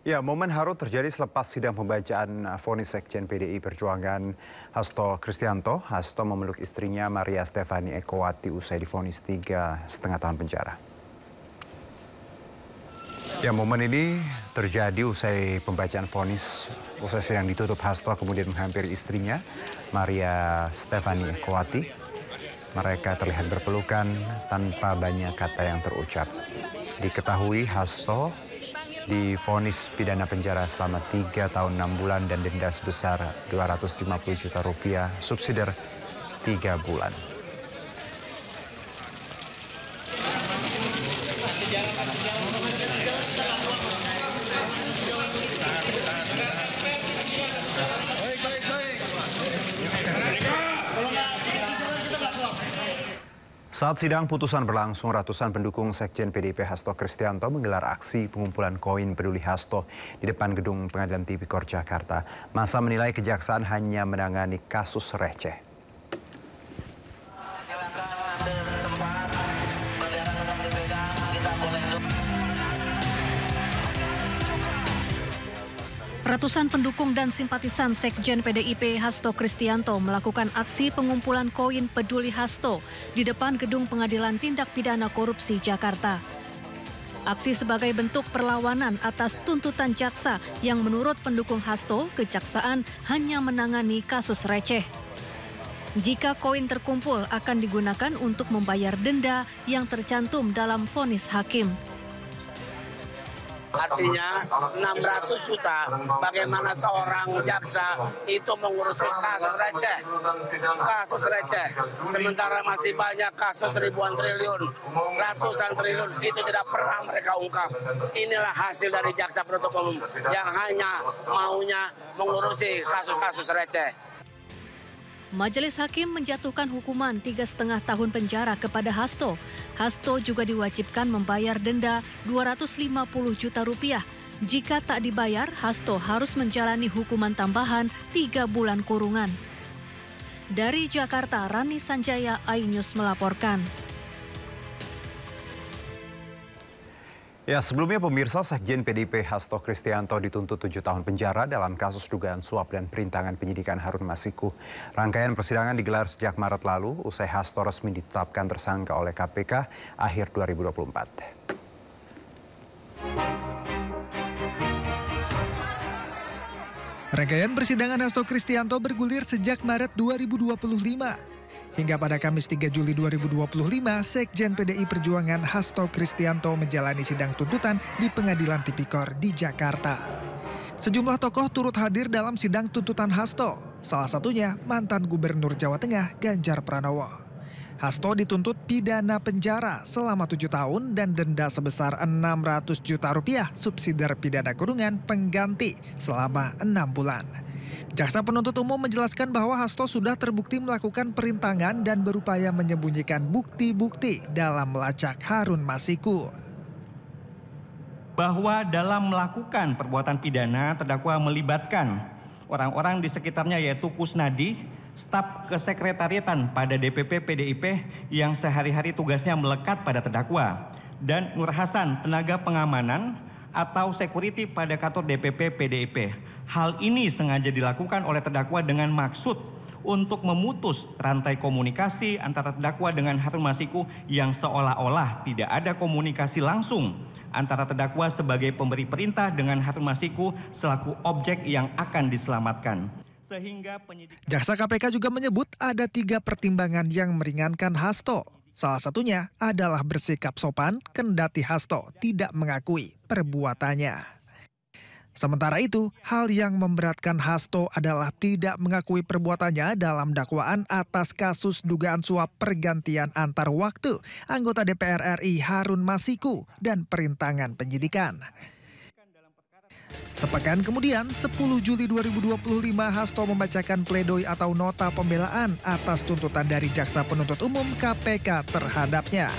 Ya, momen haru terjadi selepas sidang pembacaan vonis Sekjen PDI Perjuangan Hasto Kristianto. Hasto memeluk istrinya Maria Stefani Ekowati usai divonis 3,5 tahun penjara. Ya, momen ini terjadi usai pembacaan vonis. Usai sidang ditutup, Hasto kemudian menghampiri istrinya Maria Stefani Ekowati. Mereka terlihat berpelukan tanpa banyak kata yang terucap. Diketahui Hasto divonis pidana penjara selama 3 tahun 6 bulan dan denda sebesar 250 juta rupiah, subsidiar 3 bulan. Saat sidang putusan berlangsung, ratusan pendukung Sekjen PDIP Hasto Kristianto menggelar aksi pengumpulan koin peduli Hasto di depan gedung Pengadilan Tipikor Jakarta. Massa menilai kejaksaan hanya menangani kasus receh. Ratusan pendukung dan simpatisan Sekjen PDIP Hasto Kristianto melakukan aksi pengumpulan koin peduli Hasto di depan Gedung Pengadilan Tindak Pidana Korupsi Jakarta. Aksi sebagai bentuk perlawanan atas tuntutan jaksa yang menurut pendukung Hasto, kejaksaan hanya menangani kasus receh. Jika koin terkumpul akan digunakan untuk membayar denda yang tercantum dalam vonis hakim. Artinya 600 juta, bagaimana seorang jaksa itu mengurusi kasus receh, sementara masih banyak kasus ribuan triliun, ratusan triliun, itu tidak pernah mereka ungkap. Inilah hasil dari jaksa penuntut umum yang hanya maunya mengurusi kasus-kasus receh. Majelis Hakim menjatuhkan hukuman 3,5 tahun penjara kepada Hasto. Hasto juga diwajibkan membayar denda 250 juta rupiah. Jika tak dibayar, Hasto harus menjalani hukuman tambahan 3 bulan kurungan. Dari Jakarta, Rani Sanjaya, iNews melaporkan. Ya, sebelumnya pemirsa, Sekjen PDIP Hasto Kristianto dituntut 7 tahun penjara dalam kasus dugaan suap dan perintangan penyidikan Harun Masiku. Rangkaian persidangan digelar sejak Maret lalu, usai Hasto resmi ditetapkan tersangka oleh KPK akhir 2024. Rangkaian persidangan Hasto Kristianto bergulir sejak Maret 2025. Hingga pada Kamis 3 Juli 2025, Sekjen PDI Perjuangan Hasto Kristianto menjalani sidang tuntutan di Pengadilan Tipikor di Jakarta. Sejumlah tokoh turut hadir dalam sidang tuntutan Hasto, salah satunya mantan Gubernur Jawa Tengah Ganjar Pranowo. Hasto dituntut pidana penjara selama 7 tahun dan denda sebesar 600 juta rupiah, subsidiar pidana kurungan pengganti selama 6 bulan. Jaksa penuntut umum menjelaskan bahwa Hasto sudah terbukti melakukan perintangan dan berupaya menyembunyikan bukti-bukti dalam melacak Harun Masiku. Bahwa dalam melakukan perbuatan pidana, terdakwa melibatkan orang-orang di sekitarnya yaitu Kusnadi, staf kesekretariatan pada DPP PDIP yang sehari-hari tugasnya melekat pada terdakwa, dan Nur Hasan, tenaga pengamanan atau security pada kantor DPP PDIP. Hal ini sengaja dilakukan oleh terdakwa dengan maksud untuk memutus rantai komunikasi antara terdakwa dengan Harun Masiku yang seolah-olah tidak ada komunikasi langsung antara terdakwa sebagai pemberi perintah dengan Harun Masiku selaku objek yang akan diselamatkan. Sehingga Jaksa KPK juga menyebut ada 3 pertimbangan yang meringankan Hasto. Salah satunya adalah bersikap sopan kendati Hasto tidak mengakui perbuatannya. Sementara itu, hal yang memberatkan Hasto adalah tidak mengakui perbuatannya dalam dakwaan atas kasus dugaan suap pergantian antar waktu anggota DPR RI Harun Masiku dan perintangan penyidikan. Sepekan kemudian, 10 Juli 2025, Hasto membacakan pledoi atau nota pembelaan atas tuntutan dari Jaksa Penuntut Umum KPK terhadapnya.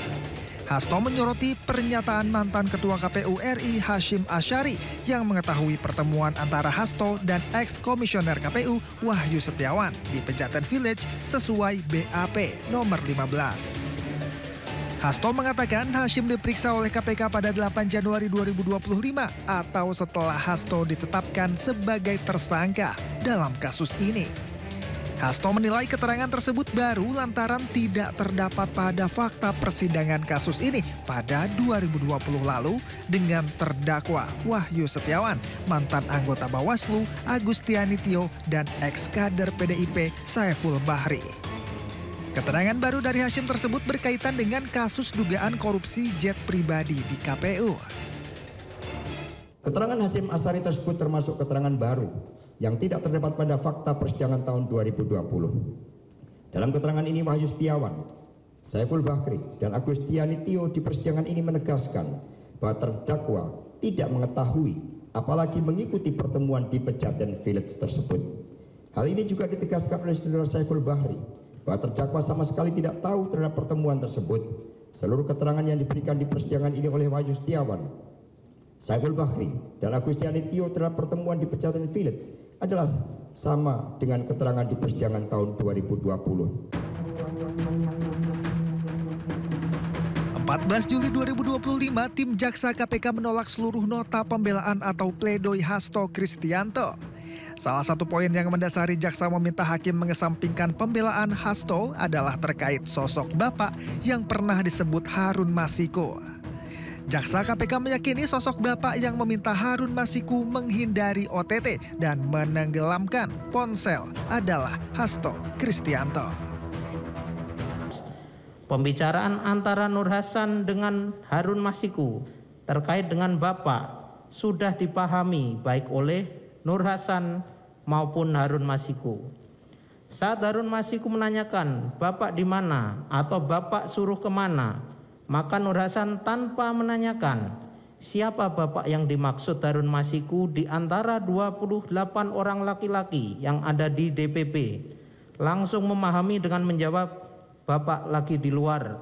Hasto menyoroti pernyataan mantan Ketua KPU RI Hashim Asyari yang mengetahui pertemuan antara Hasto dan ex-komisioner KPU Wahyu Setiawan di Pejaten Village sesuai BAP nomor 15. Hasto mengatakan Hashim diperiksa oleh KPK pada 8 Januari 2025 atau setelah Hasto ditetapkan sebagai tersangka dalam kasus ini. Hasto menilai keterangan tersebut baru lantaran tidak terdapat pada fakta persidangan kasus ini pada 2020 lalu dengan terdakwa Wahyu Setiawan, mantan anggota Bawaslu Agustiani Tio, dan ex-kader PDIP Saiful Bahri. Keterangan baru dari Hashim tersebut berkaitan dengan kasus dugaan korupsi jet pribadi di KPU. Keterangan Hashim Ashari tersebut termasuk keterangan baru yang tidak terdapat pada fakta persidangan tahun 2020. Dalam keterangan ini Wahyu Setiawan, Saiful Bahri, dan Agustiani Tio di persidangan ini menegaskan bahwa terdakwa tidak mengetahui apalagi mengikuti pertemuan di Pejaten Village tersebut. Hal ini juga ditegaskan oleh saudara Saiful Bahri bahwa terdakwa sama sekali tidak tahu terhadap pertemuan tersebut. Seluruh keterangan yang diberikan di persidangan ini oleh Wahyu Setiawan, Saiful Bahri, dan Agustiani Tio terhadap pertemuan di Pejaten Village adalah sama dengan keterangan di persidangan tahun 2020. 14 Juli 2025, tim Jaksa KPK menolak seluruh nota pembelaan atau pledoi Hasto Kristianto. Salah satu poin yang mendasari jaksa meminta hakim mengesampingkan pembelaan Hasto adalah terkait sosok bapak yang pernah disebut Harun Masiku. Jaksa KPK meyakini sosok bapak yang meminta Harun Masiku menghindari OTT dan menenggelamkan ponsel adalah Hasto Kristianto. Pembicaraan antara Nur Hasan dengan Harun Masiku terkait dengan bapak sudah dipahami baik oleh Nur Hasan maupun Harun Masiku. Saat Harun Masiku menanyakan bapak di mana atau bapak suruh kemana, maka Nur Hasan tanpa menanyakan siapa bapak yang dimaksud Harun Masiku di antara 28 orang laki-laki yang ada di DPP, langsung memahami dengan menjawab bapak lagi di luar.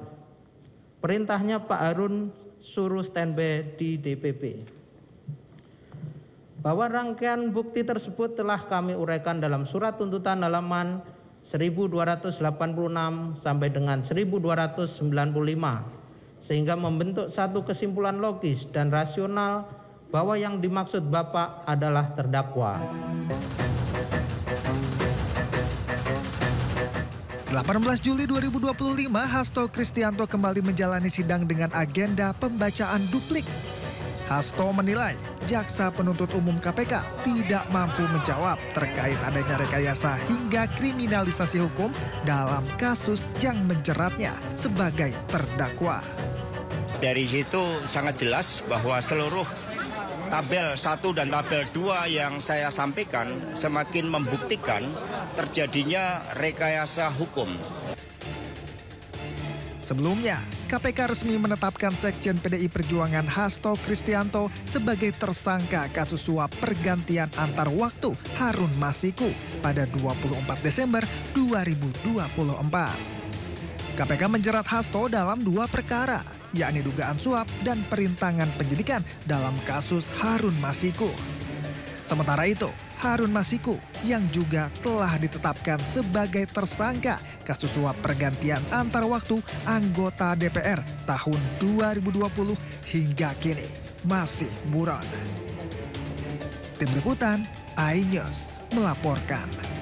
Perintahnya Pak Harun suruh standby di DPP. Bahwa rangkaian bukti tersebut telah kami uraikan dalam surat tuntutan halaman 1286 sampai dengan 1295 sehingga membentuk satu kesimpulan logis dan rasional bahwa yang dimaksud bapak adalah terdakwa. 18 Juli 2025, Hasto Kristianto kembali menjalani sidang dengan agenda pembacaan duplik. Hasto menilai jaksa penuntut umum KPK tidak mampu menjawab terkait adanya rekayasa hingga kriminalisasi hukum dalam kasus yang menjeratnya sebagai terdakwa. Dari situ sangat jelas bahwa seluruh tabel 1 dan tabel 2 yang saya sampaikan semakin membuktikan terjadinya rekayasa hukum. Sebelumnya, KPK resmi menetapkan Sekjen PDI Perjuangan Hasto Kristianto sebagai tersangka kasus suap pergantian antar waktu Harun Masiku pada 24 Desember 2024. KPK menjerat Hasto dalam 2 perkara, yakni dugaan suap dan perintangan penyidikan dalam kasus Harun Masiku. Sementara itu, Harun Masiku yang juga telah ditetapkan sebagai tersangka kasus suap pergantian antar waktu anggota DPR tahun 2020 hingga kini masih buron. Tim Liputan iNews melaporkan.